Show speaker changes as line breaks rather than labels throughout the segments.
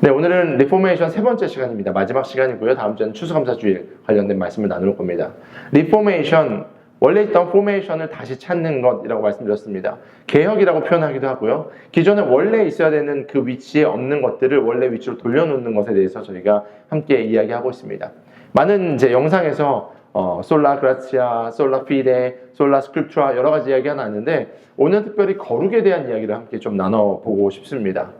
네, 오늘은 리포메이션 세 번째 시간입니다. 마지막 시간이고요. 다음 주에는 추수감사주일 관련된 말씀을 나눌 겁니다. 리포메이션, 원래 있던 포메이션을 다시 찾는 것이라고 말씀드렸습니다. 개혁이라고 표현하기도 하고요. 기존에 원래 있어야 되는 그 위치에 없는 것들을 원래 위치로 돌려놓는 것에 대해서 저희가 함께 이야기하고 있습니다. 많은 이제 영상에서 솔라 그라치아, 솔라 피데, 솔라 스크립투라 여러 가지 이야기가 나왔는데 오늘 특별히 거룩에 대한 이야기를 함께 좀 나눠보고 싶습니다.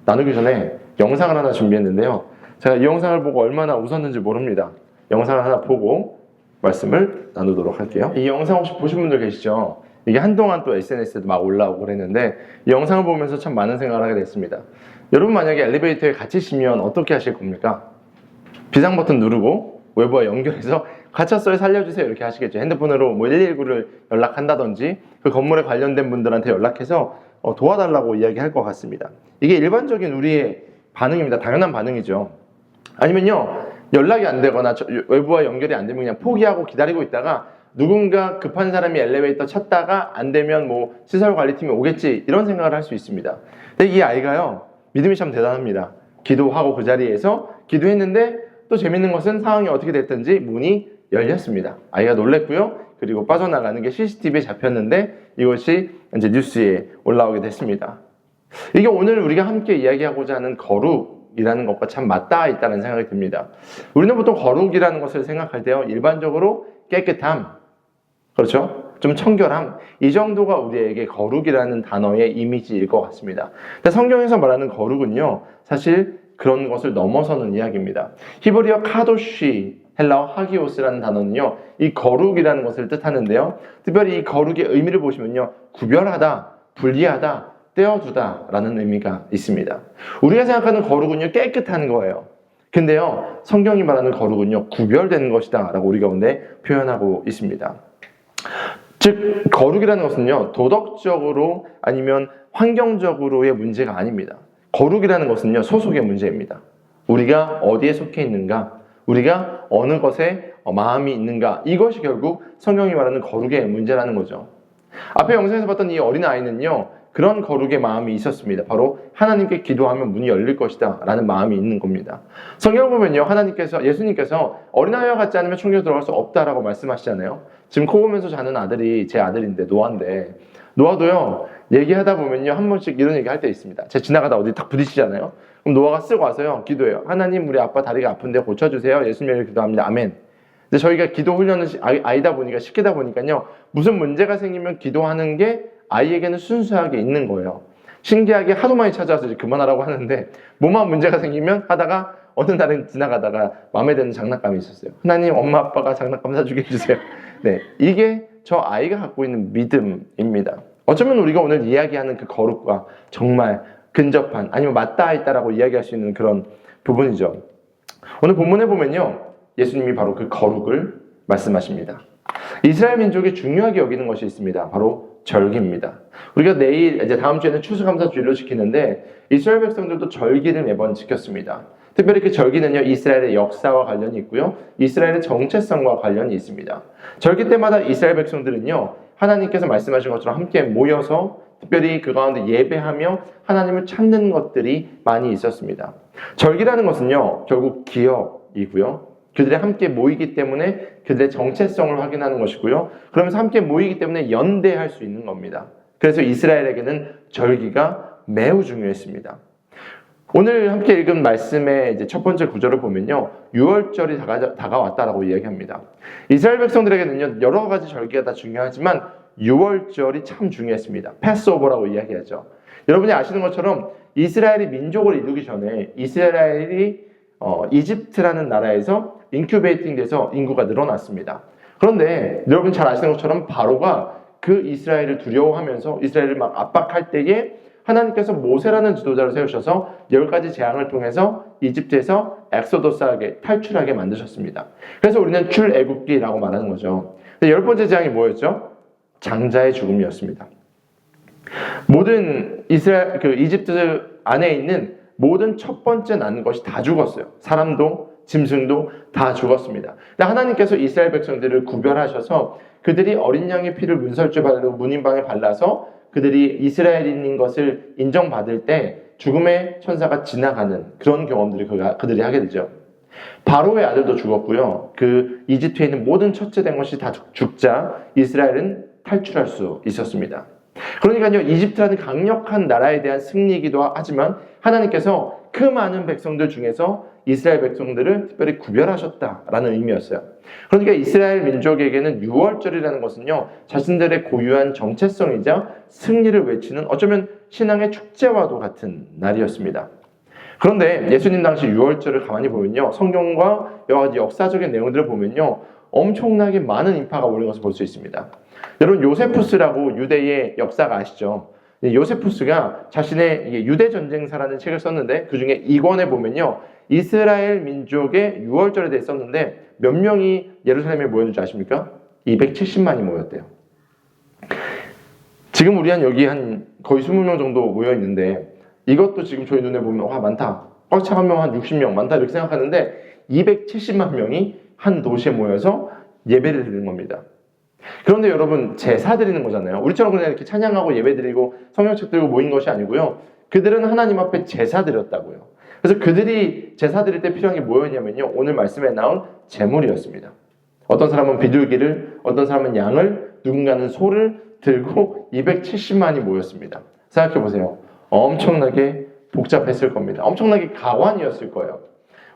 나누기 전에 영상을 하나 준비했는데요. 제가 이 영상을 보고 얼마나 웃었는지 모릅니다. 영상을 하나 보고 말씀을 나누도록 할게요. 이 영상 혹시 보신 분들 계시죠? 이게 한동안 또 SNS에도 막 올라오고 그랬는데 이 영상을 보면서 참 많은 생각을 하게 됐습니다. 여러분 만약에 엘리베이터에 갇히시면 어떻게 하실 겁니까? 비상 버튼 누르고 외부와 연결해서 갇혔어요 살려주세요 이렇게 하시겠죠. 핸드폰으로 뭐 119를 연락한다든지 그 건물에 관련된 분들한테 연락해서 도와달라고 이야기할 것 같습니다. 이게 일반적인 우리의 반응입니다. 당연한 반응이죠. 아니면요 연락이 안 되거나 외부와 연결이 안 되면 그냥 포기하고 기다리고 있다가 누군가 급한 사람이 엘리베이터 찾다가 안 되면 뭐 시설관리팀이 오겠지 이런 생각을 할 수 있습니다. 근데 이 아이가요 믿음이 참 대단합니다. 기도하고 그 자리에서 기도했는데 또 재밌는 것은 상황이 어떻게 됐든지 문이 열렸습니다. 아이가 놀랬고요. 그리고 빠져나가는 게 CCTV에 잡혔는데 이것이 이제 뉴스에 올라오게 됐습니다. 이게 오늘 우리가 함께 이야기하고자 하는 거룩이라는 것과 참 맞닿아 있다는 생각이 듭니다. 우리는 보통 거룩이라는 것을 생각할 때요. 일반적으로 깨끗함, 그렇죠? 좀 청결함, 이 정도가 우리에게 거룩이라는 단어의 이미지일 것 같습니다. 근데 성경에서 말하는 거룩은요. 사실 그런 것을 넘어서는 이야기입니다. 히브리어 카도시, 헬라어 하기오스라는 단어는요. 이 거룩이라는 것을 뜻하는데요. 특별히 이 거룩의 의미를 보시면요. 구별하다, 분리하다, 떼어두다 라는 의미가 있습니다. 우리가 생각하는 거룩은요. 깨끗한 거예요. 근데요. 성경이 말하는 거룩은요. 구별되는 것이다 라고 우리 가운데 표현하고 있습니다. 즉 거룩이라는 것은요. 도덕적으로 아니면 환경적으로의 문제가 아닙니다. 거룩이라는 것은요. 소속의 문제입니다. 우리가 어디에 속해 있는가, 우리가 어느 것에 마음이 있는가, 이것이 결국 성경이 말하는 거룩의 문제라는 거죠. 앞에 영상에서 봤던 이 어린아이는요. 그런 거룩의 마음이 있었습니다. 바로 하나님께 기도하면 문이 열릴 것이다 라는 마음이 있는 겁니다. 성경을 보면요. 예수님께서 어린아이와 같지 않으면 천국에 들어갈 수 없다라고 말씀하시잖아요. 지금 코 고면서 자는 아들이 제 아들인데 노아인데 노아도요. 얘기하다 보면요. 한 번씩 이런 얘기 할 때 있습니다. 제가 지나가다 어디 딱 부딪히잖아요. 그럼 노아가 쓱 와서요. 기도해요. 하나님 우리 아빠 다리가 아픈데 고쳐주세요. 예수님을 기도합니다. 아멘. 근데 저희가 기도 훈련은 아이다 보니까 시키다 보니까요. 무슨 문제가 생기면 기도하는 게 아이에게는 순수하게 있는 거예요. 신기하게 하도 많이 찾아와서 이제 그만하라고 하는데 뭐만 문제가 생기면 하다가 어느 날은 지나가다가 마음에 드는 장난감이 있었어요. 하나님 엄마 아빠가 장난감 사주게 해주세요. 네, 이게 저 아이가 갖고 있는 믿음입니다. 어쩌면 우리가 오늘 이야기하는 그 거룩과 정말 근접한 아니면 맞닿아 있다라고 이야기할 수 있는 그런 부분이죠. 오늘 본문에 보면요. 예수님이 바로 그 거룩을 말씀하십니다. 이스라엘 민족이 중요하게 여기는 것이 있습니다. 바로 절기입니다. 우리가 내일 이제 다음 주에는 추수감사주일로 지키는데 이스라엘 백성들도 절기를 매번 지켰습니다. 특별히 그 절기는요. 이스라엘의 역사와 관련이 있고요. 이스라엘의 정체성과 관련이 있습니다. 절기 때마다 이스라엘 백성들은요. 하나님께서 말씀하신 것처럼 함께 모여서 특별히 그 가운데 예배하며 하나님을 찾는 것들이 많이 있었습니다. 절기라는 것은요. 결국 기억이고요. 그들이 함께 모이기 때문에 그들의 정체성을 확인하는 것이고요. 그러면서 함께 모이기 때문에 연대할 수 있는 겁니다. 그래서 이스라엘에게는 절기가 매우 중요했습니다. 오늘 함께 읽은 말씀의 이제 첫 번째 구절을 보면요. 6월절이 다가왔다라고 이야기합니다. 이스라엘 백성들에게는요. 여러 가지 절기가 다 중요하지만 6월절이 참 중요했습니다. 패스오버라고 이야기하죠. 여러분이 아시는 것처럼 이스라엘이 민족을 이루기 전에 이스라엘이 이집트라는 나라에서 인큐베이팅 돼서 인구가 늘어났습니다. 그런데 여러분 잘 아시는 것처럼 바로가 그 이스라엘을 두려워하면서 이스라엘을 막 압박할 때에 하나님께서 모세라는 지도자를 세우셔서 10가지 재앙을 통해서 이집트에서 엑소더스하게 탈출하게 만드셨습니다. 그래서 우리는 출애굽기라고 말하는 거죠. 10번째 재앙이 뭐였죠? 장자의 죽음이었습니다. 모든 이집트 안에 있는 모든 첫 번째 난 것이 다 죽었어요. 사람도 짐승도 다 죽었습니다. 근데 하나님께서 이스라엘 백성들을 구별하셔서 그들이 어린 양의 피를 문설주에 바르고 문인방에 발라서 그들이 이스라엘인인 것을 인정받을 때 죽음의 천사가 지나가는 그런 경험들을 그들이 하게 되죠. 바로의 아들도 죽었고요. 그 이집트에 있는 모든 첫째 된 것이 다 죽자 이스라엘은 탈출할 수 있었습니다. 그러니까요, 이집트라는 강력한 나라에 대한 승리이기도 하지만 하나님께서 그 많은 백성들 중에서 이스라엘 백성들을 특별히 구별하셨다라는 의미였어요. 그러니까 이스라엘 민족에게는 유월절이라는 것은요, 자신들의 고유한 정체성이자 승리를 외치는 어쩌면 신앙의 축제와도 같은 날이었습니다. 그런데 예수님 당시 유월절을 가만히 보면요, 성경과 여러 가지 역사적인 내용들을 보면요, 엄청나게 많은 인파가 모인 것을 볼 수 있습니다. 여러분, 요세푸스라고 유대의 역사가 아시죠? 요세푸스가 자신의 유대 전쟁사라는 책을 썼는데 그 중에 2권에 보면요, 이스라엘 민족의 유월절에 대해 썼는데 몇 명이 예루살렘에 모였는지 아십니까? 270만이 모였대요. 지금 우리 여기 한 거의 20명 정도 모여 있는데 이것도 지금 저희 눈에 보면 와 많다, 꽉 차간 명 한 60명 많다 이렇게 생각하는데 270만 명이 한 도시에 모여서 예배를 드리는 겁니다. 그런데 여러분, 제사 드리는 거잖아요. 우리처럼 그냥 이렇게 찬양하고 예배 드리고 성경책 들고 모인 것이 아니고요, 그들은 하나님 앞에 제사 드렸다고요. 그래서 그들이 제사 드릴 때 필요한 게 뭐였냐면요, 오늘 말씀에 나온 제물이었습니다. 어떤 사람은 비둘기를, 어떤 사람은 양을, 누군가는 소를 들고 270만이 모였습니다. 생각해 보세요. 엄청나게 복잡했을 겁니다. 엄청나게 가관이었을 거예요.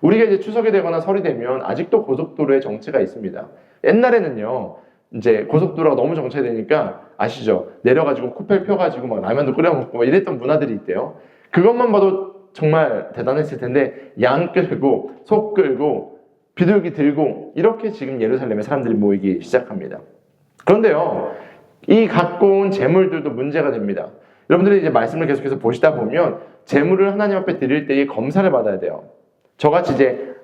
우리가 이제 추석이 되거나 설이 되면 아직도 고속도로에 정체가 있습니다. 옛날에는요, 이제 고속도로가 너무 정체되니까 아시죠? 내려가지고 코펠 펴가지고 막 라면도 끓여 먹고 막 이랬던 문화들이 있대요. 그것만 봐도 정말 대단했을 텐데 양 끌고 소 끌고 비둘기 들고 이렇게 지금 예루살렘에 사람들이 모이기 시작합니다. 그런데요, 이 갖고 온 재물들도 문제가 됩니다. 여러분들이 이제 말씀을 계속해서 보시다 보면 재물을 하나님 앞에 드릴 때에 검사를 받아야 돼요. 저같이 이제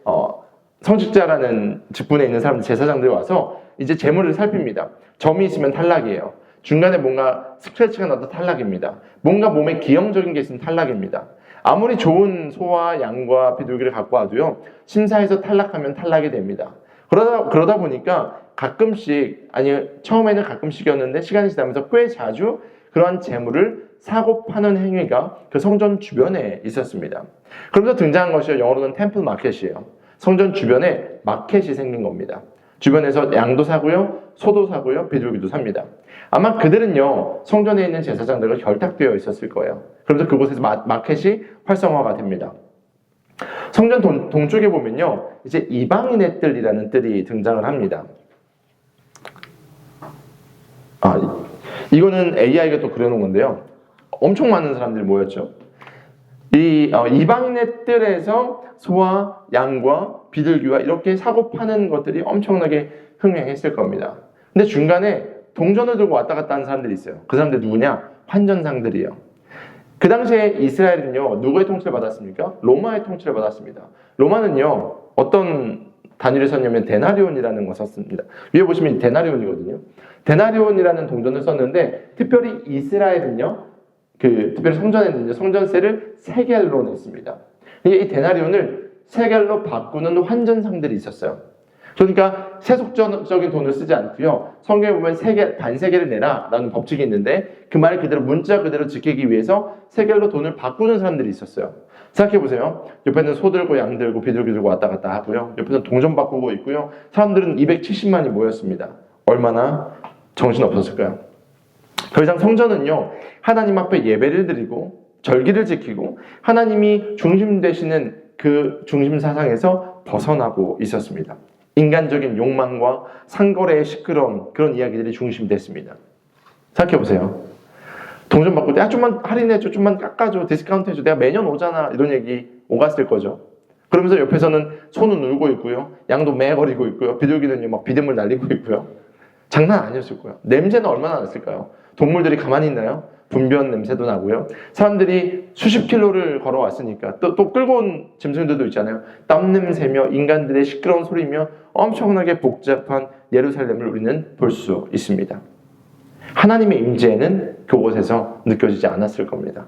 성직자라는 직분에 있는 사람들, 제사장들이 와서 이제 재물을 살핍니다. 점이 있으면 탈락이에요. 중간에 뭔가 스크래치가 나도 탈락입니다. 뭔가 몸에 기형적인 게 있으면 탈락입니다. 아무리 좋은 소와 양과 비둘기를 갖고 와도요, 심사에서 탈락하면 탈락이 됩니다. 그러다 보니까 가끔씩, 아니 처음에는 가끔씩이었는데 시간이 지나면서 꽤 자주 그러한 재물을 사고 파는 행위가 그 성전 주변에 있었습니다. 그러면서 등장한 것이 영어로는 템플 마켓이에요. 성전 주변에 마켓이 생긴 겁니다. 주변에서 양도 사고요, 소도 사고요, 비둘기도 삽니다. 아마 그들은요, 성전에 있는 제사장들과 결탁되어 있었을 거예요. 그러면서 그곳에서 마켓이 활성화가 됩니다. 성전 동쪽에 보면요, 이제 이방인의 뜰이라는 뜰이 등장을 합니다. 이거는 AI가 또 그려놓은 건데요, 엄청 많은 사람들이 모였죠. 이 이방인의 뜰에서 소와 양과 비둘기와 이렇게 사고 파는 것들이 엄청나게 흥행했을 겁니다. 근데 중간에 동전을 들고 왔다 갔다 하는 사람들이 있어요. 그 사람들 누구냐? 환전상들이에요. 그 당시에 이스라엘은요, 누구의 통치를 받았습니까? 로마의 통치를 받았습니다. 로마는요, 어떤 단위를 썼냐면 데나리온이라는 걸 썼습니다. 위에 보시면 데나리온이거든요. 데나리온이라는 동전을 썼는데 특별히 이스라엘은요, 특별히 성전에는요, 성전세를 세겔로 냈습니다. 이 데나리온을 세겔로 바꾸는 환전상들이 있었어요. 그러니까 세속적인 돈을 쓰지 않고요, 성경에 보면 반세겔을 내라 라는 법칙이 있는데 그 말 그대로 문자 그대로 지키기 위해서 세겔로 돈을 바꾸는 사람들이 있었어요. 생각해보세요. 옆에는 소 들고 양 들고 비둘기 들고 왔다 갔다 하고요, 옆에는 동전 바꾸고 있고요, 사람들은 270만이 모였습니다. 얼마나 정신없었을까요? 더 이상 성전은요, 하나님 앞에 예배를 드리고 절기를 지키고 하나님이 중심 되시는 그 중심 사상에서 벗어나고 있었습니다. 인간적인 욕망과 상거래의 시끄러운 그런 이야기들이 중심이 됐습니다. 생각해보세요. 동전 바꿀 때 좀만 할인해줘, 좀만 깎아줘, 디스카운트 해줘, 내가 매년 오잖아, 이런 얘기 오갔을 거죠. 그러면서 옆에서는 소는 울고 있고요, 양도 매거리고 있고요, 비둘기는 막 비듬을 날리고 있고요. 장난 아니었을 거예요. 냄새는 얼마나 났을까요? 동물들이 가만히 있나요? 분변 냄새도 나고요. 사람들이 수십 킬로를 걸어왔으니까 또 끌고 온 짐승들도 있잖아요. 땀 냄새며 인간들의 시끄러운 소리며 엄청나게 복잡한 예루살렘을 우리는 볼 수 있습니다. 하나님의 임재는 그곳에서 느껴지지 않았을 겁니다.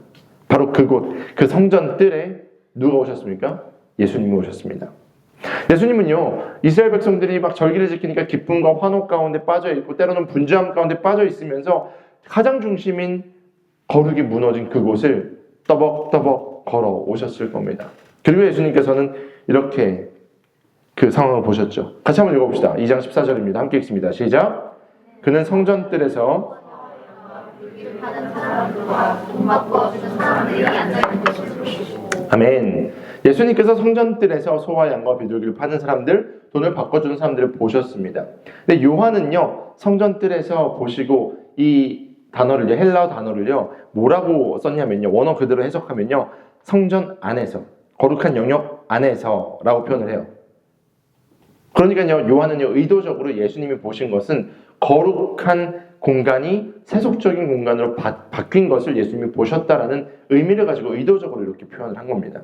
바로 그곳, 그 성전 뜰에 누가 오셨습니까? 예수님이 오셨습니다. 예수님은요, 이스라엘 백성들이 막 절기를 지키니까 기쁨과 환호 가운데 빠져 있고 때로는 분주함 가운데 빠져 있으면서 가장 중심인 거룩이 무너진 그곳을 떠벅떠벅 걸어오셨을 겁니다. 그리고 예수님께서는 이렇게 그 상황을 보셨죠. 같이 한번 읽어봅시다. 2장 14절입니다. 함께 읽습니다. 시작. 그는 성전뜰에서 아멘. 예수님께서 성전뜰에서 소와 양과 비둘기를 파는 사람들, 돈을 바꿔주는 사람들을 보셨습니다. 근데 요한은요, 성전뜰에서 보시고 이 단어를요, 헬라어 단어를요, 뭐라고 썼냐면요, 원어 그대로 해석하면요, 성전 안에서, 거룩한 영역 안에서라고 표현을 해요. 그러니까요, 요한은요, 의도적으로 예수님이 보신 것은 거룩한 공간이 세속적인 공간으로 바뀐 것을 예수님이 보셨다라는 의미를 가지고 의도적으로 이렇게 표현을 한 겁니다.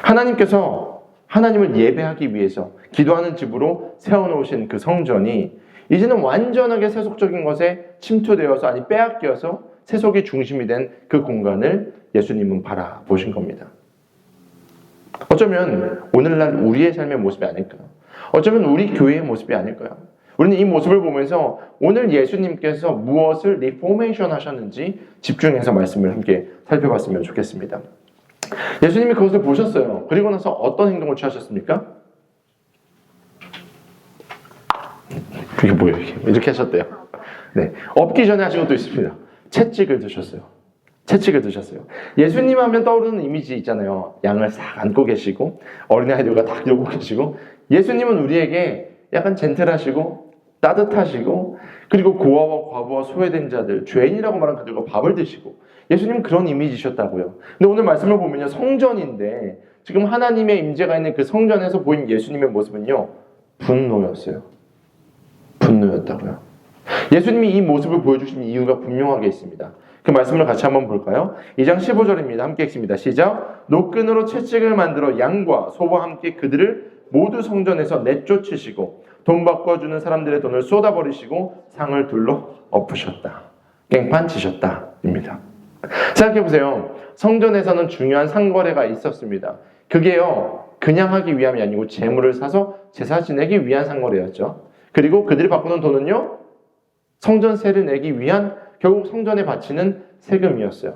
하나님께서 하나님을 예배하기 위해서 기도하는 집으로 세워놓으신 그 성전이 이제는 완전하게 세속적인 것에 침투되어서, 아니 빼앗겨서 세속이 중심이 된 그 공간을 예수님은 바라보신 겁니다. 어쩌면 오늘날 우리의 삶의 모습이 아닐까요? 어쩌면 우리 교회의 모습이 아닐까요? 우리는 이 모습을 보면서 오늘 예수님께서 무엇을 리포메이션 하셨는지 집중해서 말씀을 함께 살펴봤으면 좋겠습니다. 예수님이 그것을 보셨어요. 그리고 나서 어떤 행동을 취하셨습니까? 그게 뭐예요? 이렇게 하셨대요. 네, 엎기 전에 하신 것도 있습니다. 채찍을 드셨어요. 채찍을 드셨어요. 예수님 하면 떠오르는 이미지 있잖아요. 양을 싹 안고 계시고 어린아이들과 딱 이러고 계시고, 예수님은 우리에게 약간 젠틀하시고 따뜻하시고, 그리고 고아와 과부와 소외된 자들, 죄인이라고 말한 그들과 밥을 드시고, 예수님은 그런 이미지셨다고요. 근데 오늘 말씀을 보면요, 성전인데 지금 하나님의 임재가 있는 그 성전에서 보인 예수님의 모습은요, 분노였어요. 분노였다고요. 예수님이 이 모습을 보여주신 이유가 분명하게 있습니다. 그 말씀을 같이 한번 볼까요? 2장 15절입니다. 함께 읽습니다. 시작. 노끈으로 채찍을 만들어 양과 소와 함께 그들을 모두 성전에서 내쫓으시고 돈 바꿔주는 사람들의 돈을 쏟아버리시고 상을 둘러 엎으셨다. 깽판 치셨다. 입니다. 생각해보세요. 성전에서는 중요한 상거래가 있었습니다. 그게요, 그냥 하기 위함이 아니고 재물을 사서 제사 지내기 위한 상거래였죠. 그리고 그들이 바꾸는 돈은요, 성전세를 내기 위한, 결국 성전에 바치는 세금이었어요.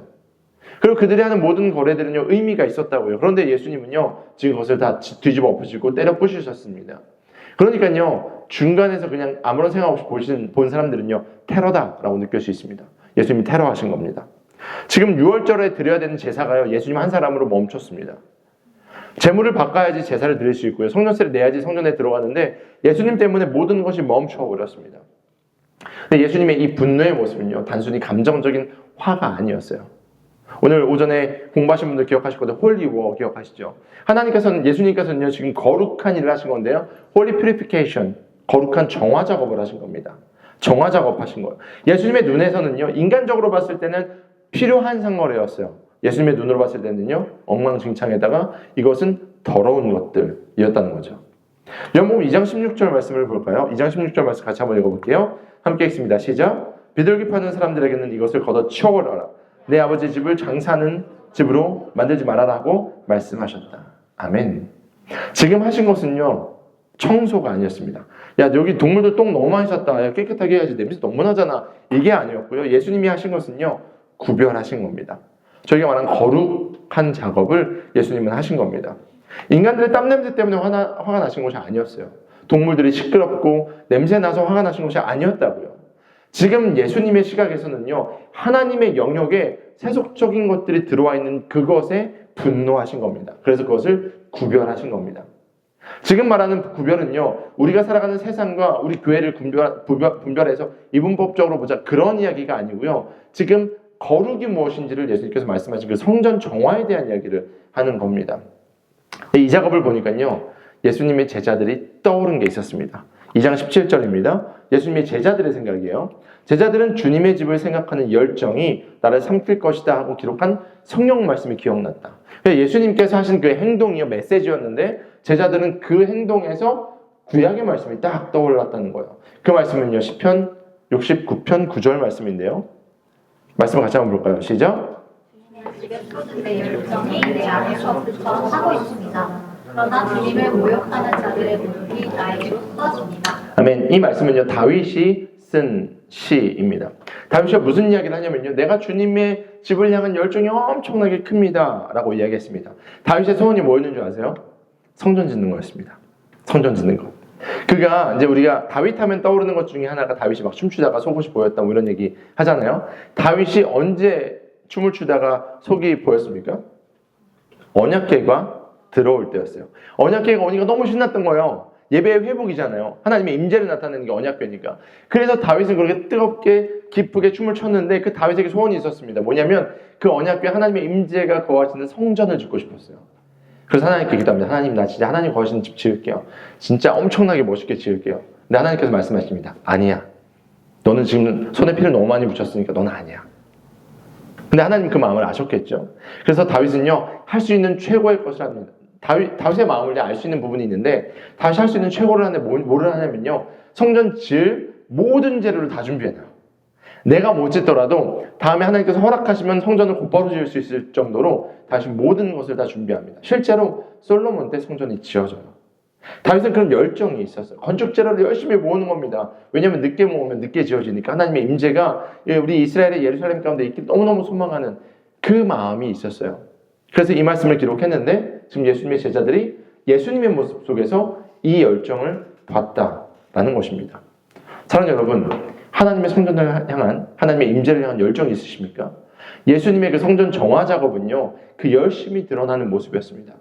그리고 그들이 하는 모든 거래들은요, 의미가 있었다고요. 그런데 예수님은요, 지금 그것을 다 뒤집어 엎으시고 때려 부수셨습니다. 그러니까요, 중간에서 그냥 아무런 생각 없이 본 사람들은요, 테러다라고 느낄 수 있습니다. 예수님이 테러하신 겁니다. 지금 6월절에 드려야 되는 제사가요, 예수님 한 사람으로 멈췄습니다. 재물을 바꿔야지 제사를 드릴 수 있고요, 성전세를 내야지 성전에 들어가는데 예수님 때문에 모든 것이 멈춰버렸습니다. 근데 예수님의 이 분노의 모습은요, 단순히 감정적인 화가 아니었어요. 오늘 오전에 공부하신 분들 기억하실 건데 홀리워 기억하시죠? 예수님께서는요, 지금 거룩한 일을 하신 건데요, 홀리 퓨리피케이션, 거룩한 정화 작업을 하신 겁니다. 정화 작업하신 거예요. 예수님의 눈에서는요, 인간적으로 봤을 때는 필요한 상거래였어요. 예수님의 눈으로 봤을 때는요, 엉망진창에다가 이것은 더러운 것들이었다는 거죠. 요한복음 2장 16절 말씀을 볼까요? 2장 16절 말씀 같이 한번 읽어볼게요. 함께 읽습니다. 시작. 비둘기 파는 사람들에게는 이것을 걷어 치워버려라. 내 아버지 집을 장사하는 집으로 만들지 말아라 하고 말씀하셨다. 아멘. 지금 하신 것은요, 청소가 아니었습니다. 야, 여기 동물들 똥 너무 많이 쌌다. 야, 깨끗하게 해야지. 냄새 너무 나잖아. 이게 아니었고요. 예수님이 하신 것은요, 구별하신 겁니다. 저희가 말한 거룩한 작업을 예수님은 하신 겁니다. 인간들의 땀냄새 때문에 화가 나신 것이 아니었어요. 동물들이 시끄럽고 냄새 나서 화가 나신 것이 아니었다고요. 지금 예수님의 시각에서는요, 하나님의 영역에 세속적인 것들이 들어와 있는 그것에 분노하신 겁니다. 그래서 그것을 구별하신 겁니다. 지금 말하는 구별은요, 우리가 살아가는 세상과 우리 교회를 분별해서 이분법적으로 보자, 그런 이야기가 아니고요, 지금 거룩이 무엇인지를 예수님께서 말씀하신 그 성전 정화에 대한 이야기를 하는 겁니다. 이 작업을 보니까요, 예수님의 제자들이 떠오른 게 있었습니다. 2장 17절입니다. 예수님의 제자들의 생각이에요. 제자들은 주님의 집을 생각하는 열정이 나를 삼킬 것이다 하고 기록한 성경 말씀이 기억났다. 예수님께서 하신 그 행동이요, 메시지였는데 제자들은 그 행동에서 구약의 말씀이 딱 떠올랐다는 거예요. 그 말씀은요, 시편 69편 9절 말씀인데요. 말씀을 같이 한번 볼까요? 시작.
집에 쏟은 내 열정이 내 안에서부터 하고 있습니다. 그러나 주님을 모욕하는 자들의 모욕이 나에게로 쏟아집니다.
아멘. 이 말씀은요, 다윗이 쓴 시입니다. 다윗이 무슨 이야기를 하냐면요. 내가 주님의 집을 향한 열정이 엄청나게 큽니다. 라고 이야기했습니다. 다윗의 소원이 뭐였는 줄 아세요? 성전 짓는 거였습니다. 성전 짓는 거. 그가 이제 우리가 다윗 하면 떠오르는 것 중에 하나가 다윗이 막 춤추다가 속옷이 보였다 뭐 이런 얘기 하잖아요. 다윗이 언제 춤을 추다가 속이 보였습니까? 언약궤가 들어올 때였어요. 언약궤가 오니까 너무 신났던 거예요. 예배의 회복이잖아요. 하나님의 임재를 나타내는 게 언약궤니까. 그래서 다윗은 그렇게 뜨겁게 기쁘게 춤을 췄는데 그 다윗에게 소원이 있었습니다. 뭐냐면 그 언약궤 하나님의 임재가 거하시는 성전을 짓고 싶었어요. 그래서 하나님께 기도합니다. 하나님, 나 진짜 하나님 거하시는 집 지을게요. 진짜 엄청나게 멋있게 지을게요. 근데 하나님께서 말씀하십니다. 아니야. 너는 지금 손에 피를 너무 많이 묻혔으니까 너는 아니야. 근데 하나님 그 마음을 아셨겠죠. 그래서 다윗은요, 할 수 있는 최고의 것을 합니다. 다윗의 마음을 알 수 있는 부분이 있는데, 다윗이 할 수 있는 최고를 하는데 뭐를 하냐면요, 성전 지을 모든 재료를 다 준비해놔요. 내가 못 짓더라도 다음에 하나님께서 허락하시면 성전을 곧바로 지을 수 있을 정도로 다시 모든 것을 다 준비합니다. 실제로 솔로몬 때 성전이 지어져요. 다윗은 그런 열정이 있었어요. 건축 재료를 열심히 모으는 겁니다. 왜냐하면 늦게 모으면 늦게 지어지니까 하나님의 임재가 우리 이스라엘의 예루살렘 가운데 있기 너무너무 소망하는 그 마음이 있었어요. 그래서 이 말씀을 기록했는데 지금 예수님의 제자들이 예수님의 모습 속에서 이 열정을 봤다라는 것입니다. 사랑하는 여러분, 하나님의 성전을 향한 하나님의 임재를 향한 열정이 있으십니까? 예수님의 그 성전 정화 작업은요, 그 열심히 드러나는 모습이었습니다.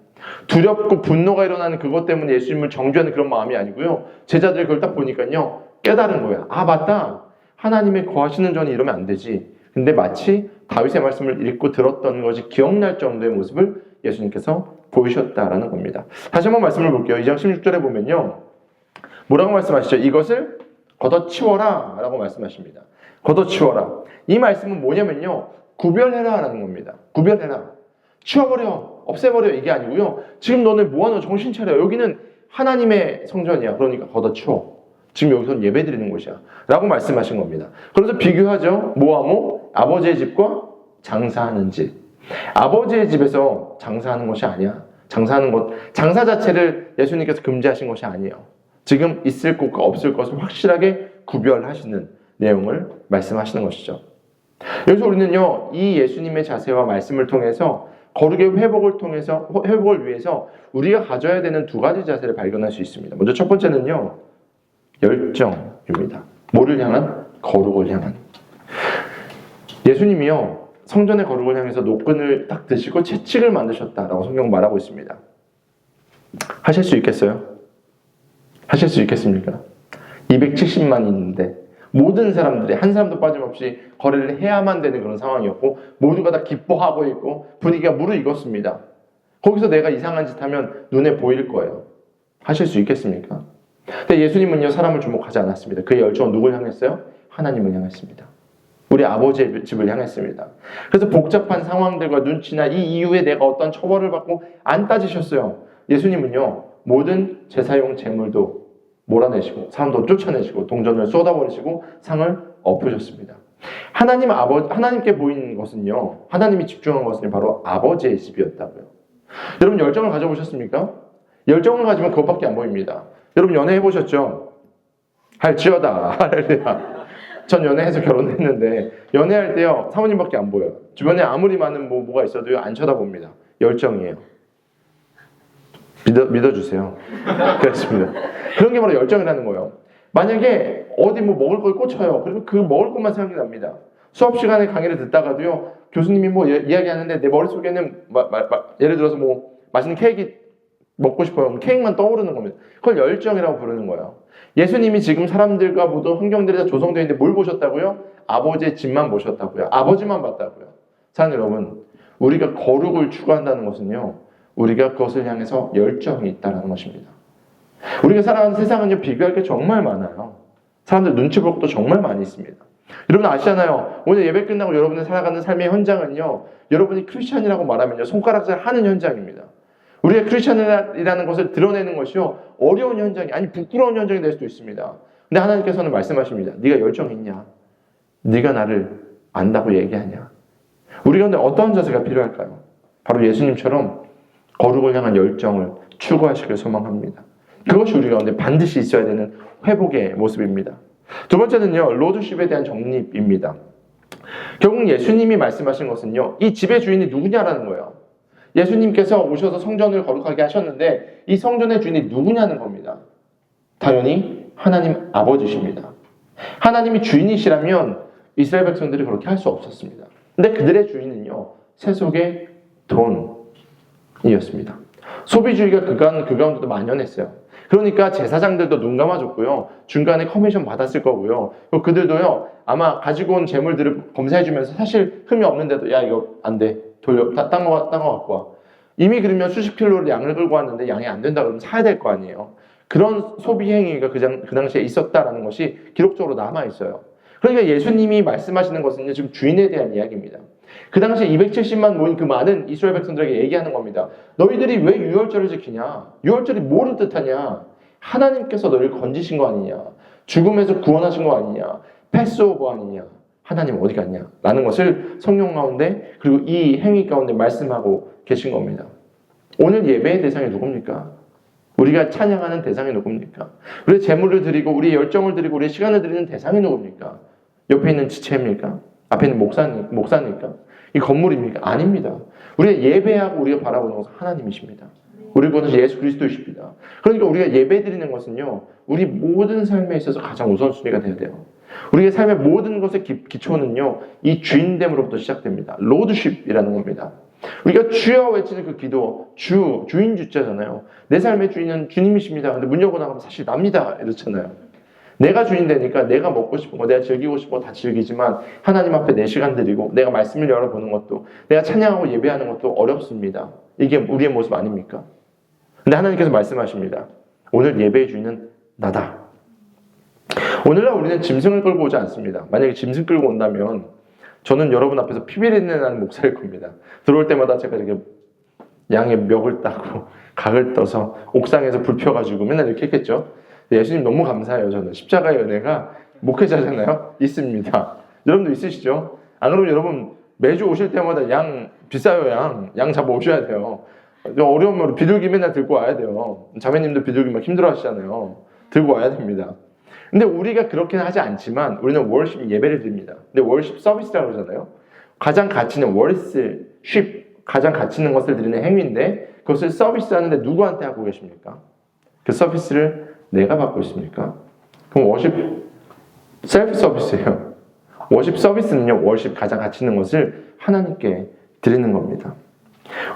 두렵고 분노가 일어나는 그것 때문에 예수님을 정죄하는 그런 마음이 아니고요, 제자들이 그걸 딱 보니까요, 깨달은 거예요. 아, 맞다. 하나님의 거하시는 전이 이러면 안 되지. 근데 마치 다윗의 말씀을 읽고 들었던 것이 기억날 정도의 모습을 예수님께서 보이셨다라는 겁니다. 다시 한번 말씀을 볼게요. 2장 16절에 보면요, 뭐라고 말씀하시죠? 이것을 걷어치워라 라고 말씀하십니다. 걷어치워라. 이 말씀은 뭐냐면요, 구별해라 라는 겁니다. 구별해라. 치워버려. 없애버려. 이게 아니고요, 지금 너네 뭐하노? 정신 차려. 여기는 하나님의 성전이야. 그러니까 걷어치워. 지금 여기서는 예배드리는 곳이야 라고 말씀하신 겁니다. 그래서 비교하죠. 뭐하모? 아버지의 집과 장사하는 집. 아버지의 집에서 장사하는 것이 아니야. 장사하는 것, 장사 자체를 예수님께서 금지하신 것이 아니에요. 지금 있을 것과 없을 것을 확실하게 구별하시는 내용을 말씀하시는 것이죠. 여기서 우리는요, 이 예수님의 자세와 말씀을 통해서 거룩의 회복을 위해서 우리가 가져야 되는 두 가지 자세를 발견할 수 있습니다. 먼저 첫 번째는요, 열정입니다. 뭐를 향한? 거룩을 향한. 예수님이요, 성전의 거룩을 향해서 노끈을 딱 드시고 채찍을 만드셨다라고 성경 말하고 있습니다. 하실 수 있겠어요? 하실 수 있겠습니까? 270만이 있는데 모든 사람들이 한 사람도 빠짐없이 거래를 해야만 되는 그런 상황이었고 모두가 다 기뻐하고 있고 분위기가 무르익었습니다. 거기서 내가 이상한 짓 하면 눈에 보일 거예요. 하실 수 있겠습니까? 근데 예수님은요, 사람을 주목하지 않았습니다. 그의 열정은 누굴 향했어요? 하나님을 향했습니다. 우리 아버지의 집을 향했습니다. 그래서 복잡한 상황들과 눈치나 이 이후에 내가 어떤 처벌을 받고 안 따지셨어요. 예수님은요, 모든 제사용 제물도 몰아내시고 사람도 쫓아내시고 동전을 쏟아버리시고 상을 엎으셨습니다. 하나님께 보인 것은요, 하나님이 집중한 것은 바로 아버지의 집이었다고요. 여러분, 열정을 가져보셨습니까? 열정을 가지면 그것밖에 안 보입니다. 여러분, 연애해보셨죠? 할지어다. 할렐루야. 전 연애해서 결혼했는데 연애할 때요, 사모님밖에 안 보여요. 주변에 아무리 많은 뭐가 있어도요, 안 쳐다봅니다. 열정이에요. 믿어주세요. 그렇습니다. 그런 게 바로 열정이라는 거예요. 만약에 어디 먹을 걸 꽂혀요. 그러면 그 먹을 것만 생각이 납니다. 수업 시간에 강의를 듣다가도요, 교수님이 이야기하는데 내 머릿속에는 예를 들어서 맛있는 케이크 먹고 싶어요. 그럼 케이크만 떠오르는 겁니다. 그걸 열정이라고 부르는 거예요. 예수님이 지금 사람들과 모든 환경들이 다 조성되어 있는데 뭘 보셨다고요? 아버지의 집만 보셨다고요. 아버지만 봤다고요. 사랑하는 여러분, 우리가 거룩을 추구한다는 것은요, 우리가 그것을 향해서 열정이 있다는 것입니다. 우리가 살아가는 세상은요, 비교할 게 정말 많아요. 사람들 눈치 볼 것도 정말 많이 있습니다. 여러분 아시잖아요. 오늘 예배 끝나고 여러분이 살아가는 삶의 현장은요, 여러분이 크리스찬이라고 말하면요, 손가락질 하는 현장입니다. 우리가 크리스찬이라는 것을 드러내는 것이요, 어려운 현장이, 아니 부끄러운 현장이 될 수도 있습니다. 근데 하나님께서는 말씀하십니다. 네가 열정 있냐? 네가 나를 안다고 얘기하냐? 우리가 근데 어떠한 자세가 필요할까요? 바로 예수님처럼 거룩을 향한 열정을 추구하시길 소망합니다. 그것이 우리 가운데 반드시 있어야 되는 회복의 모습입니다. 두 번째는요, 로드십에 대한 정립입니다. 결국 예수님이 말씀하신 것은요, 이 집의 주인이 누구냐라는 거예요. 예수님께서 오셔서 성전을 거룩하게 하셨는데 이 성전의 주인이 누구냐는 겁니다. 당연히 하나님 아버지십니다. 하나님이 주인이시라면 이스라엘 백성들이 그렇게 할 수 없었습니다. 근데 그들의 주인은요, 세속의 돈이었습니다. 소비주의가 그 가운데도 만연했어요. 그러니까 제사장들도 눈 감아줬고요. 중간에 커미션 받았을 거고요. 그들도요, 아마 가지고 온 재물들을 검사해주면서 사실 흠이 없는데도 야, 이거 안 돼. 돌려. 딴 거 갖고 와. 이미 그러면 수십 킬로를 양을 끌고 왔는데 양이 안 된다 그러면 사야 될 거 아니에요. 그런 소비 행위가 그 당시에 있었다라는 것이 기록적으로 남아있어요. 그러니까 예수님이 말씀하시는 것은 지금 주인에 대한 이야기입니다. 그 당시에 270만 모인 그 많은 이스라엘 백성들에게 얘기하는 겁니다. 너희들이 왜 유월절을 지키냐? 유월절이 뭐를 뜻하냐? 하나님께서 너희를 건지신 거 아니냐? 죽음에서 구원하신 거 아니냐? 패스오버 아니냐? 하나님 어디 갔냐? 라는 것을 성경 가운데 그리고 이 행위 가운데 말씀하고 계신 겁니다. 오늘 예배의 대상이 누굽니까? 우리가 찬양하는 대상이 누굽니까? 우리의 재물을 드리고 우리의 열정을 드리고 우리의 시간을 드리는 대상이 누굽니까? 옆에 있는 지체입니까? 앞에 있는 목사입니까? 이 건물입니까? 아닙니다. 우리가 예배하고 우리가 바라보는 것은 하나님이십니다. 우리 보는 예수 그리스도이십니다. 그러니까 우리가 예배 드리는 것은요, 우리 모든 삶에 있어서 가장 우선순위가 돼야 돼요. 우리의 삶의 모든 것의 기초는요, 이 주인됨으로부터 시작됩니다. 로드십이라는 겁니다. 우리가 주여 외치는 그 기도, 주인 주자잖아요. 내 삶의 주인은 주님이십니다. 근데 문 열고 나가면 사실 납니다. 이렇잖아요. 내가 주인 되니까 내가 먹고 싶은 거, 내가 즐기고 싶은 거 다 즐기지만 하나님 앞에 내 시간 드리고 내가 말씀을 열어보는 것도, 내가 찬양하고 예배하는 것도 어렵습니다. 이게 우리의 모습 아닙니까? 근데 하나님께서 말씀하십니다. 오늘 예배의 주인은 나다. 오늘날 우리는 짐승을 끌고 오지 않습니다. 만약에 짐승 끌고 온다면 저는 여러분 앞에서 피비린내 나는 목사일 겁니다. 들어올 때마다 제가 이렇게 양의 멱을 따고 각을 떠서 옥상에서 불 펴가지고 맨날 이렇게 했겠죠. 예수님 너무 감사해요. 저는 십자가의 은혜가 목회자잖아요. 있습니다. 여러분도 있으시죠? 안 그러면 여러분 매주 오실 때마다 양 비싸요. 양 잡아 오셔야 돼요. 어려우면 비둘기 맨날 들고 와야 돼요. 자매님도 비둘기 막 힘들어 하시잖아요. 들고 와야 됩니다. 근데 우리가 그렇게는 하지 않지만 우리는 월십 예배를 드립니다. 근데 월십 서비스라고 그러잖아요. 가장 가치 있는 월십, 가장 가치 있는 것을 드리는 행위인데 그것을 서비스하는데 누구한테 하고 계십니까? 그 서비스를 내가 받고 있습니까? 그럼 월십 셀프 서비스예요. 월십 서비스는요, 월십 가장 가치 있는 것을 하나님께 드리는 겁니다.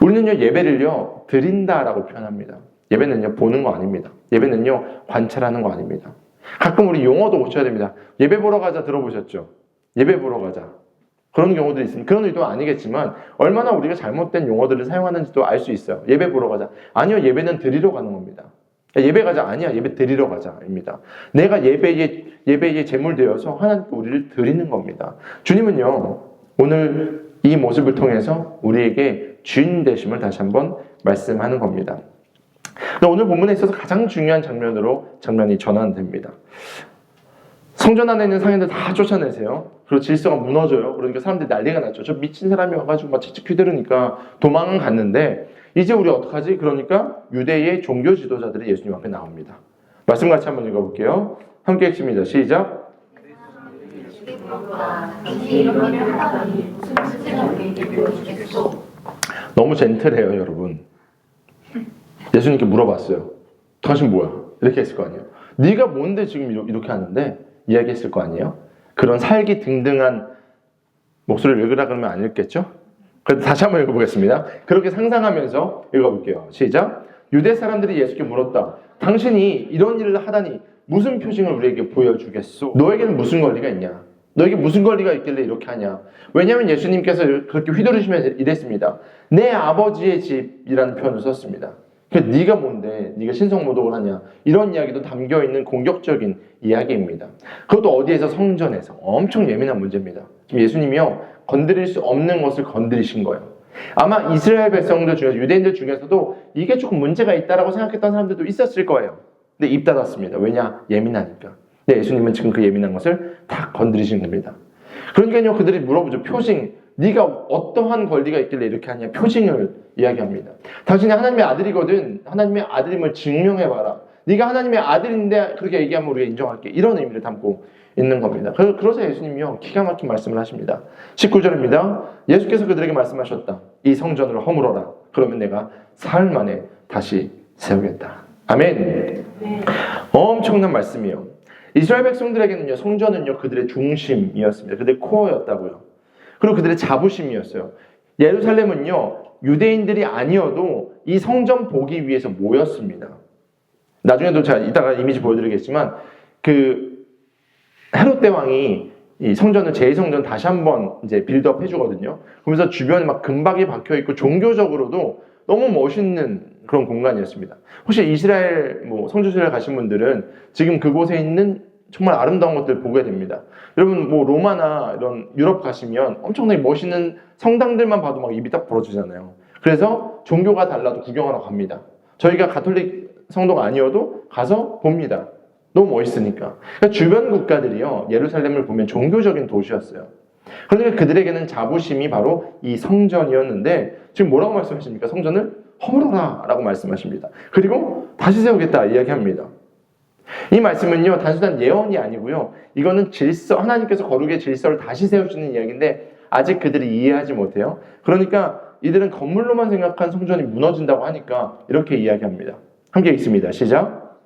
우리는요, 예배를요, 드린다라고 표현합니다. 예배는요, 보는 거 아닙니다. 예배는요, 관찰하는 거 아닙니다. 가끔 우리 용어도 고쳐야 됩니다. 예배 보러 가자 들어보셨죠? 예배 보러 가자. 그런 경우들이 있습니다. 그런 의도는 아니겠지만 얼마나 우리가 잘못된 용어들을 사용하는지도 알 수 있어요. 예배 보러 가자. 아니요, 예배는 드리러 가는 겁니다. 예배 가자. 아니야, 예배 드리러 가자입니다. 내가 예배에 제물되어서 하나님께 우리를 드리는 겁니다. 주님은요, 오늘 이 모습을 통해서 우리에게 주인 되심을 다시 한번 말씀하는 겁니다. 오늘 본문에 있어서 가장 중요한 장면이 전환됩니다. 성전 안에 있는 상인들 다 쫓아내세요. 그리고 질서가 무너져요. 그러니까 사람들이 난리가 났죠. 저 미친 사람이 와가지고 막 채찍 휘두르니까 도망은 갔는데 이제 우리 어떡하지? 그러니까 유대의 종교 지도자들이 예수님 앞에 나옵니다. 말씀 같이 한번 읽어볼게요. 함께 읽습니다. 시작. 너무 젠틀해요, 여러분. 예수님께 물어봤어요. 당신 뭐야? 이렇게 했을 거 아니에요. 네가 뭔데 지금 이렇게 하는데? 이야기했을 거 아니에요? 그런 살기 등등한 목소리를 읽으라 그러면 안 읽겠죠? 그래서 다시 한번 읽어보겠습니다. 그렇게 상상하면서 읽어볼게요. 시작. 유대 사람들이 예수께 물었다. 당신이 이런 일을 하다니 무슨 표징을 우리에게 보여주겠소? 너에게는 무슨 권리가 있냐? 너에게 무슨 권리가 있길래 이렇게 하냐? 왜냐하면 예수님께서 그렇게 휘두르시면서 이랬습니다. 내 아버지의 집이라는 표현을 썼습니다. 네가 뭔데? 네가 신성모독을 하냐? 이런 이야기도 담겨있는 공격적인 이야기입니다. 그것도 어디에서? 성전에서. 엄청 예민한 문제입니다. 지금 예수님이요, 건드릴 수 없는 것을 건드리신 거예요. 아마 이스라엘 백성들 중에서, 유대인들 중에서도 이게 조금 문제가 있다라고 생각했던 사람들도 있었을 거예요. 근데 입 닫았습니다. 왜냐? 예민하니까. 근데 예수님은 지금 그 예민한 것을 다 건드리신 겁니다. 그러니까요, 그들이 물어보죠. 표징. 네가 어떠한 권리가 있길래 이렇게 하냐? 표징을 이야기합니다. 당신이 하나님의 아들이거든. 하나님의 아들임을 증명해봐라. 네가 하나님의 아들인데 그렇게 얘기하면 우리가 인정할게. 이런 의미를 담고 있는 겁니다. 그래서 예수님이요 기가 막힌 말씀을 하십니다. 19절입니다. 예수께서 그들에게 말씀하셨다. 이 성전을 허물어라. 그러면 내가 사흘 만에 다시 세우겠다. 아멘. 엄청난 말씀이에요. 이스라엘 백성들에게는요 성전은요 그들의 중심이었습니다. 그들의 코어였다고요. 그리고 그들의 자부심이었어요. 예루살렘은요 유대인들이 아니어도 이 성전 보기 위해서 모였습니다. 나중에도 제가 이따가 이미지 보여드리겠지만 그 헤롯 대왕이 이 성전을 제2성전 다시 한번 이제 빌드업 해주거든요. 그러면서 주변에 막 금박이 박혀 있고 종교적으로도 너무 멋있는 그런 공간이었습니다. 혹시 이스라엘 성지순례 가신 분들은 지금 그곳에 있는 정말 아름다운 것들을 보게 됩니다. 여러분 로마나 이런 유럽 가시면 엄청나게 멋있는 성당들만 봐도 막 입이 딱 벌어지잖아요. 그래서 종교가 달라도 구경하러 갑니다. 저희가 가톨릭 성도가 아니어도 가서 봅니다. 너무 멋있으니까. 그러니까 주변 국가들이요 예루살렘을 보면 종교적인 도시였어요. 그러니까 그들에게는 자부심이 바로 이 성전이었는데 지금 뭐라고 말씀하십니까? 성전을 허물어라 라고 말씀하십니다. 그리고 다시 세우겠다 이야기합니다. 이 말씀은요 단순한 예언이 아니고요 이거는 질서, 하나님께서 거룩의 질서를 다시 세우시는 이야기인데 아직 그들이 이해하지 못해요. 그러니까 이들은 건물로만 생각한 성전이 무너진다고 하니까 이렇게 이야기합니다. 함께 읽습니다. 시작.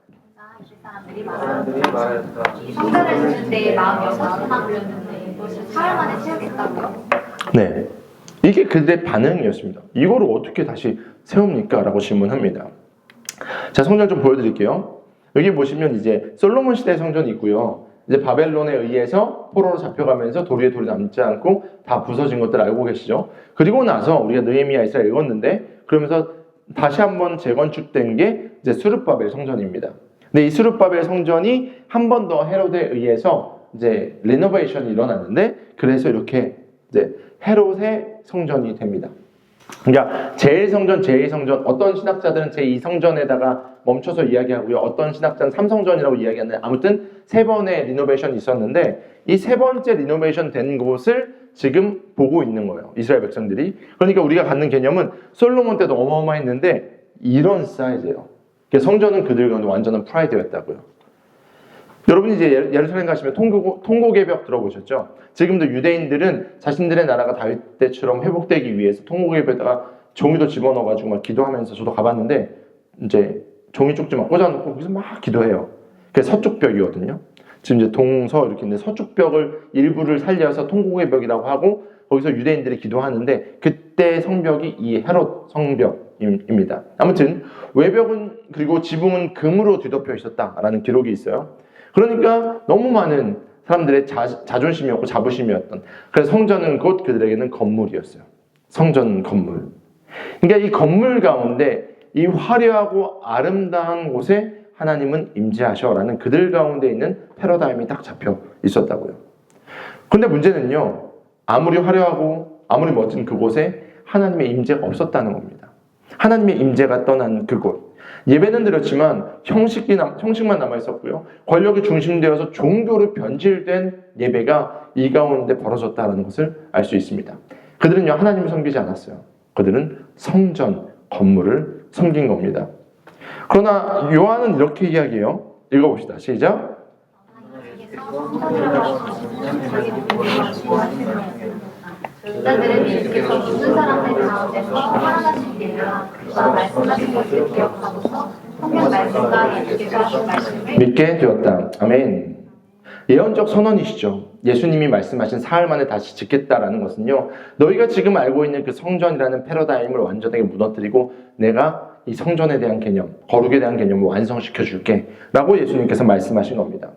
사람들이 말했다. 이 성전을 짓는 데 마음이 서슴만 불렸는데 이것을 사흘 만에 세우겠다고요?
네, 이게 그들의 반응이었습니다. 이거를 어떻게 다시 세웁니까? 라고 질문합니다. 자, 성전 좀 보여드릴게요. 여기 보시면 이제 솔로몬 시대의 성전이 있고요. 이제 바벨론에 의해서 포로로 잡혀가면서 돌 위에 돌이 남지 않고 다 부서진 것들 알고 계시죠? 그리고 나서 우리가 느헤미야 이스라 읽었는데 그러면서 다시 한번 재건축된 게 이제 스룹바벨 성전입니다. 근데 이 스룹바벨 성전이 한 번 더 헤롯에 의해서 이제 리노베이션이 일어났는데 그래서 이렇게 이제 헤롯의 성전이 됩니다. 그러니까 제1성전, 제2성전 어떤 신학자들은 제2성전에다가 멈춰서 이야기하고요. 어떤 신학자는 3성전이라고 이야기하는데 아무튼 세 번의 리노베이션이 있었는데 이 세 번째 리노베이션 된 곳을 지금 보고 있는 거예요. 이스라엘 백성들이. 그러니까 우리가 갖는 개념은 솔로몬 때도 어마어마했는데 이런 사이즈예요. 성전은 그들 가운데 완전한 프라이드였다고요. 여러분이 이제 예루살렘 가시면 통곡의 벽 들어보셨죠? 지금도 유대인들은 자신들의 나라가 다윗 때처럼 회복되기 위해서 통곡의 벽에다가 종이도 집어넣어가지고 막 기도하면서 저도 가봤는데 이제 종이 쪽지 막 꽂아놓고 거기서 막 기도해요. 그게 서쪽 벽이거든요. 지금 이제 동서 이렇게 있는데 서쪽 벽을 일부를 살려서 통곡의 벽이라고 하고 거기서 유대인들이 기도하는데 그때 성벽이 이 헤롯 성벽입니다. 아무튼 외벽은 그리고 지붕은 금으로 뒤덮여 있었다라는 기록이 있어요. 그러니까 너무 많은 사람들의 자존심이었고 자부심이었던 그래서 성전은 곧 그들에게는 건물이었어요. 성전 건물. 그러니까 이 건물 가운데 이 화려하고 아름다운 곳에 하나님은 임재하셔라는 그들 가운데 있는 패러다임이 딱 잡혀 있었다고요. 그런데 문제는요. 아무리 화려하고 아무리 멋진 그곳에 하나님의 임재가 없었다는 겁니다. 하나님의 임재가 떠난 그곳. 예배는 드렸지만 형식만 남아있었고요. 권력이 중심되어서 종교로 변질된 예배가 이 가운데 벌어졌다는 것을 알 수 있습니다. 그들은요 하나님을 섬기지 않았어요. 그들은 성전, 건물을 섬긴 겁니다. 그러나 요한은 이렇게 이야기해요. 읽어봅시다. 시작.
여자들은 예수께서 모든 사람들 가운데서 살아나신 일이라 그가 말씀하신 것을 기억하고서 성경 말씀과 예수께서 하신 말씀을
믿게 되었다. 아멘. 예언적 선언이시죠. 예수님이 말씀하신 사흘 만에 다시 짓겠다라는 것은요. 너희가 지금 알고 있는 그 성전이라는 패러다임을 완전하게 무너뜨리고 내가 이 성전에 대한 개념, 거룩에 대한 개념을 완성시켜 줄게 라고 예수님께서 말씀하신 겁니다.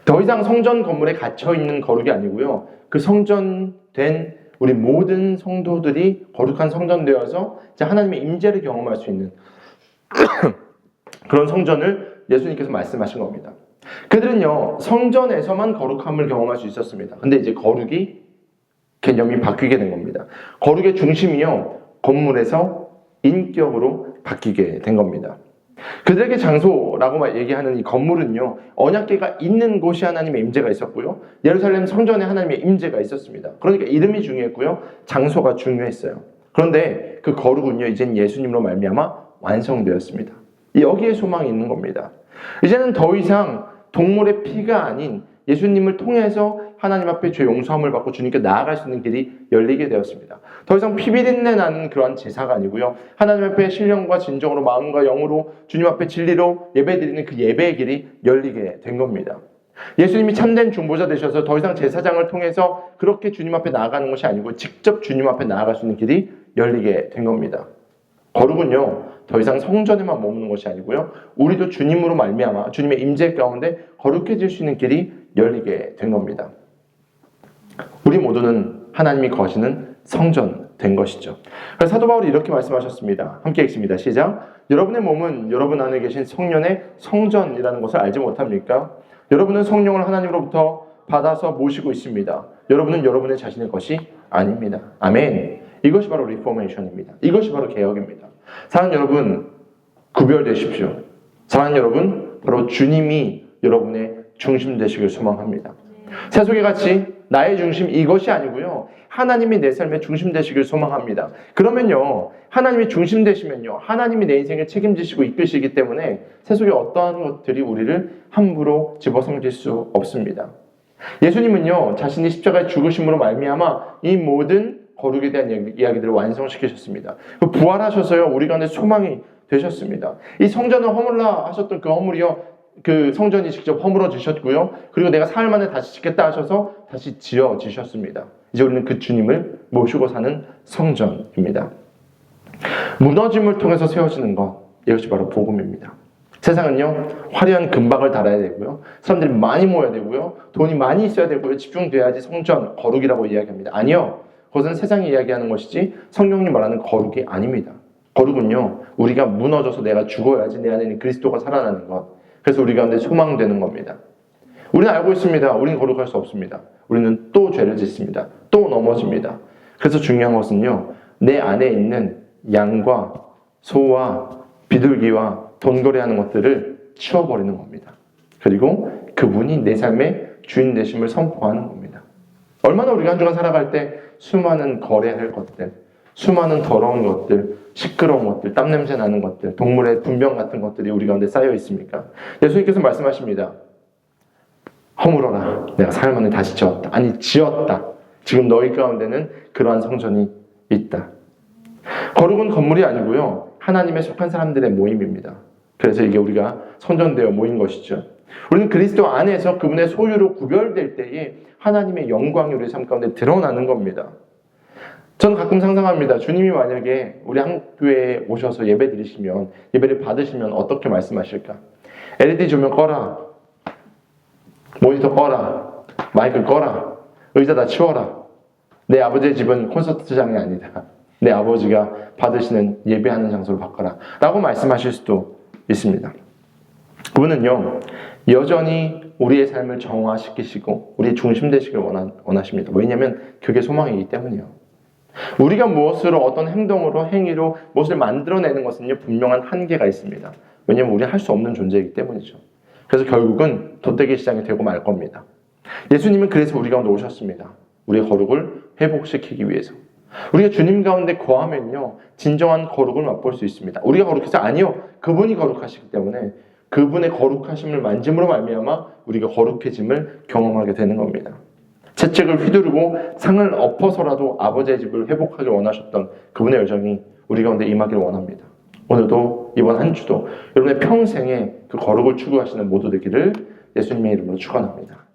더 이상 성전 건물에 갇혀있는 거룩이 아니고요. 그 성전된 우리 모든 성도들이 거룩한 성전 되어서 하나님의 임재를 경험할 수 있는 그런 성전을 예수님께서 말씀하신 겁니다. 그들은요 성전에서만 거룩함을 경험할 수 있었습니다. 근데 이제 거룩이 개념이 바뀌게 된 겁니다. 거룩의 중심이요 건물에서 인격으로 바뀌게 된 겁니다. 그들에게 장소라고 얘기하는 이 건물은요 언약궤가 있는 곳이 하나님의 임재가 있었고요 예루살렘 성전에 하나님의 임재가 있었습니다. 그러니까 이름이 중요했고요 장소가 중요했어요. 그런데 그 거룩은요 이젠 예수님으로 말미암아 완성되었습니다. 여기에 소망이 있는 겁니다. 이제는 더 이상 동물의 피가 아닌 예수님을 통해서 하나님 앞에 죄 용서함을 받고 주님께 나아갈 수 있는 길이 열리게 되었습니다. 더 이상 피비린내 나는 그러한 제사가 아니고요. 하나님 앞에 신령과 진정으로 마음과 영으로 주님 앞에 진리로 예배드리는 그 예배의 길이 열리게 된 겁니다. 예수님이 참된 중보자 되셔서 더 이상 제사장을 통해서 그렇게 주님 앞에 나아가는 것이 아니고 직접 주님 앞에 나아갈 수 있는 길이 열리게 된 겁니다. 거룩은요, 더 이상 성전에만 머무는 것이 아니고요, 우리도 주님으로 말미암아 주님의 임재 가운데 거룩해질 수 있는 길이 열리게 된 겁니다. 우리 모두는 하나님이 거하시는 성전 된 것이죠. 그래서 사도 바울이 이렇게 말씀하셨습니다. 함께 읽습니다. 시작. 여러분의 몸은 여러분 안에 계신 성령의 성전이라는 것을 알지 못합니까? 여러분은 성령을 하나님으로부터 받아서 모시고 있습니다. 여러분은 여러분의 자신의 것이 아닙니다. 아멘. 이것이 바로 리포메이션입니다. 이것이 바로 개혁입니다. 사랑하는 여러분, 구별되십시오. 사랑하는 여러분, 바로 주님이 여러분의 중심 되시길 소망합니다. 세속에같이 나의 중심 이것이 아니고요, 하나님이 내 삶의 중심 되시길 소망합니다. 그러면요, 하나님이 중심 되시면요, 하나님이 내 인생을 책임지시고 이끄시기 때문에 세속의 어떠한 것들이 우리를 함부로 집어삼킬 수 없습니다. 예수님은요, 자신이 십자가에 죽으심으로 말미암아 이 모든 거룩에 대한 이야기들을 완성시키셨습니다. 부활하셔서요, 우리 가운데 소망이 되셨습니다. 이 성전을 허물라 하셨던 그 허물이요, 그 성전이 직접 허물어지셨고요, 그리고 내가 사흘 만에 다시 짓겠다 하셔서 다시 지어지셨습니다. 이제 우리는 그 주님을 모시고 사는 성전입니다. 무너짐을 통해서 세워지는 것, 이것이 바로 복음입니다. 세상은요, 화려한 금박을 달아야 되고요, 사람들이 많이 모여야 되고요, 돈이 많이 있어야 되고요, 집중돼야지 성전, 거룩이라고 이야기합니다. 아니요, 그것은 세상이 이야기하는 것이지 성령이 말하는 거룩이 아닙니다. 거룩은요, 우리가 무너져서 내가 죽어야지 내 안에 있는 그리스도가 살아나는 것, 그래서 우리 가운데 소망되는 겁니다. 우리는 알고 있습니다. 우리는 거룩할 수 없습니다. 우리는 또 죄를 짓습니다. 또 넘어집니다. 그래서 중요한 것은요, 내 안에 있는 양과 소와 비둘기와 돈거래하는 것들을 치워버리는 겁니다. 그리고 그분이 내 삶의 주인 되심을 선포하는 겁니다. 얼마나 우리가 한 주간 살아갈 때 수많은 거래할 것들, 수많은 더러운 것들, 시끄러운 것들, 땀냄새 나는 것들, 동물의 분변 같은 것들이 우리 가운데 쌓여 있습니까? 예수님께서 말씀하십니다. 허물어라. 내가 사흘 만에 다시 지었다. 아니, 지었다. 지금 너희 가운데는 그러한 성전이 있다. 거룩은 건물이 아니고요, 하나님에 속한 사람들의 모임입니다. 그래서 이게 우리가 성전되어 모인 것이죠. 우리는 그리스도 안에서 그분의 소유로 구별될 때에 하나님의 영광이 우리 삶 가운데 드러나는 겁니다. 저는 가끔 상상합니다. 주님이 만약에 우리 한교회에 오셔서 예배 드리시면, 예배를 받으시면 어떻게 말씀하실까? LED 조명 꺼라, 모니터 꺼라, 마이크 꺼라, 의자 다 치워라. 내 아버지의 집은 콘서트장이 아니다. 내 아버지가 받으시는 예배하는 장소로 바꿔라 라고 말씀하실 수도 있습니다. 그분은요, 여전히 우리의 삶을 정화시키시고 우리의 중심 되시길 원하십니다. 왜냐하면 그게 소망이기 때문이요. 우리가 무엇으로, 어떤 행동으로, 행위로 무엇을 만들어내는 것은요, 분명한 한계가 있습니다. 왜냐하면 우리는 할 수 없는 존재이기 때문이죠. 그래서 결국은 돗대기 시장이 되고 말 겁니다. 예수님은 그래서 우리 가운데 오셨습니다. 우리의 거룩을 회복시키기 위해서. 우리가 주님 가운데 거하면요, 진정한 거룩을 맛볼 수 있습니다. 우리가 거룩해서 아니요, 그분이 거룩하시기 때문에 그분의 거룩하심을 만짐으로 말미암아 우리가 거룩해짐을 경험하게 되는 겁니다. 채찍을 휘두르고 상을 엎어서라도 아버지의 집을 회복하길 원하셨던 그분의 열정이 우리 가운데 임하기를 원합니다. 오늘도, 이번 한 주도 여러분의 평생에 그 거룩을 추구하시는 모두 되기를 예수님의 이름으로 축원합니다.